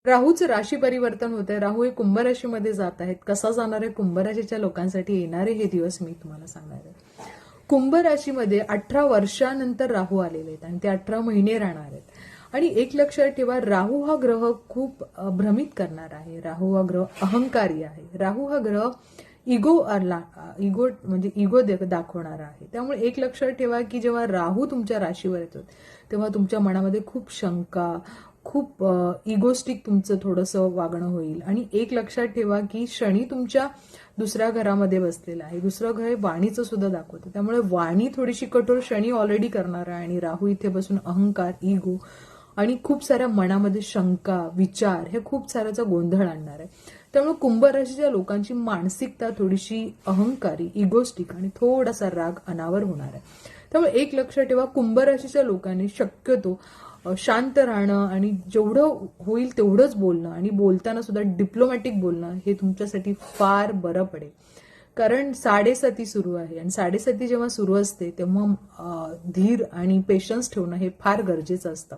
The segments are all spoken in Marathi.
राहूचं राशी परिवर्तन होत आहे. राहू हे कुंभ राशीमध्ये जात आहेत. कसा जाणार आहे कुंभ राशीच्या लोकांसाठी येणारे हे दिवस मी तुम्हाला सांगणार आहे. कुंभ राशीमध्ये 18 वर्षानंतर राहू आलेले आहेत आणि ते 18 महिने राहणार आहेत. आणि एक लक्षात ठेवा, राहू हा ग्रह खूप भ्रमित करणार आहे. राहू हा ग्रह अहंकारी आहे. राहू हा ग्रह इगो म्हणजे इगो दाखवणारा आहे. त्यामुळे एक लक्षात ठेवा की जेव्हा राहू तुमच्या राशीवर येतो तेव्हा तुमच्या मनामध्ये खूप शंका, खूप इगोस्टिक तुमचं थोडंसं वागणं होईल. आणि एक लक्षात ठेवा की शनी तुमच्या दुसऱ्या घरामध्ये बसलेला आहे. दुसरं घर हे वाणीचं सुद्धा दाखवतं. त्यामुळे वाणी थोडीशी कठोर शनी ऑलरेडी करणार आहे आणि राहू इथे बसून अहंकार, इगो आणि खूप साऱ्या मनामध्ये शंका, विचार हे खूप साऱ्याचा गोंधळ आणणार आहे. त्यामुळे कुंभ राशीच्या लोकांची मानसिकता थोडीशी अहंकारी, इगोस्टिक आणि थोडासा राग अनावर होणार आहे. त्यामुळे एक लक्षात ठेवा, कुंभ राशीच्या लोकांनी शक्यतो शांत राहणं आणि जेवढं होईल तेवढंच बोलणं आणि बोलताना सुद्धा डिप्लोमॅटिक बोलणं हे तुमच्यासाठी फार बरं पडेल. कारण 7:30 सुरू आहे आणि 7:30 जेव्हा सुरू असते तेव्हा धीर आणि पेशन्स ठेवणं हे फार गरजेचं असतं.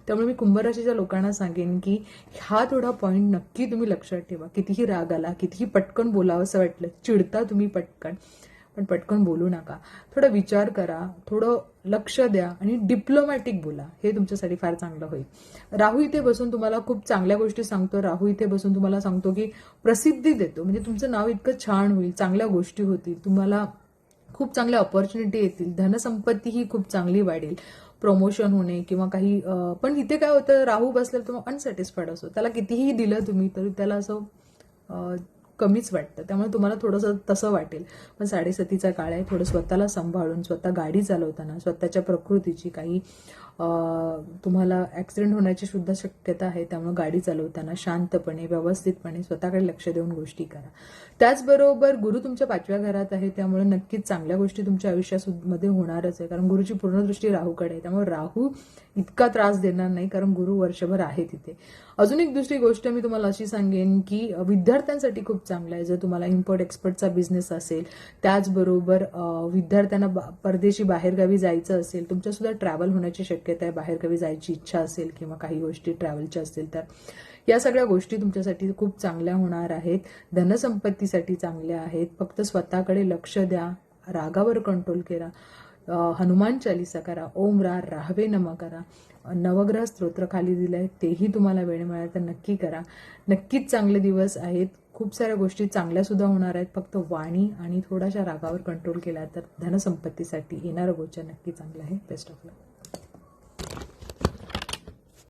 त्यामुळे मी कुंभ राशीच्या लोकांना सांगेन की हा थोडा पॉईंट नक्की तुम्ही लक्षात ठेवा. कितीही राग आला, कितीही पटकन बोलावं असं वाटलं, चिडता तुम्ही पटकन, पण पटकन बोलू नका. थोडा विचार करा, थोडं लक्ष द्या आणि डिप्लोमॅटिक बोला. हे तुमच्यासाठी फार चांगलं होईल. राहू इथे बसून तुम्हाला खूप चांगल्या गोष्टी सांगतो. राहू इथे बसून तुम्हाला सांगतो की प्रसिद्धी देतो. म्हणजे तुमचं नाव इतकं छान होईल, चांगल्या गोष्टी होतील, तुम्हाला खूप चांगल्या ऑपॉर्च्युनिटी येतील, धनसंपत्ती ही खूप चांगली वाढेल, प्रमोशन होणे किंवा काही. पण इथे काय होतं, राहू बसल्यावर तुम्हाला अनसॅटिस्फाईड असतो. त्याला कितीही दिलं तुम्ही तरी त्याला असं कमीच वाटतं. त्यामुळे तुम्हाला थोडंसं तसं वाटेल. पण 7:30चा काळ आहे. थोडं स्वतःला सांभाळून, स्वतः गाडी चालवताना, स्वतःच्या प्रकृतीची काही तुम्हाला ऍक्सिडेंट होण्याची सुद्धा शक्यता आहे. त्यामुळे गाडी चालवताना शांतपणे, व्यवस्थितपणे स्वतःकडे लक्ष देऊन गोष्टी करा. त्याचबरोबर गुरु तुमच्या 5व्या घरात आहे. त्यामुळे नक्कीच चांगल्या गोष्टी तुमच्या आयुष्यामध्ये होणारच आहे. कारण गुरुची पूर्ण दृष्टी राहूकडे आहे. त्यामुळे राहू इतका त्रास देणार नाही, कारण गुरु वर्षभर आहे तिथे. अजून एक दुसरी गोष्ट मी तुम्हाला अशी सांगेन की विद्यार्थ्यांसाठी खूप चांगलं आहे. जर तुम्हाला इम्पोर्ट एक्सपोर्टचा बिझनेस असेल, त्याचबरोबर विद्यार्थ्यांना परदेशी बाहेरगावी जायचं असेल, तुमच्या सुद्धा ट्रॅव्हल होण्याची शक्यता आहे, बाहेरगावी जायची इच्छा असेल किंवा काही गोष्टी ट्रॅव्हलच्या असतील तर या सगळ्या गोष्टी तुमच्यासाठी खूप चांगल्या होणार आहेत. धनसंपत्तीसाठी चांगल्या आहेत. फक्त स्वतःकडे लक्ष द्या, रागावर कंट्रोल करा, हनुमान चालीसा करा, ओम राहवे नम करा, नवग्रह स्तोत्र खाली दिलंय तेही तुम्हाला वेळ मिळाला तर नक्की करा. नक्कीच चांगले दिवस आहेत. खूप साऱ्या गोष्टी चांगल्या सुद्धा होणार आहेत. फक्त वाणी आणि थोड्याशा रागावर कंट्रोल केला तर धनसंपत्तीसाठी येणारं गोचर नक्की चांगलं आहे. Best of luck.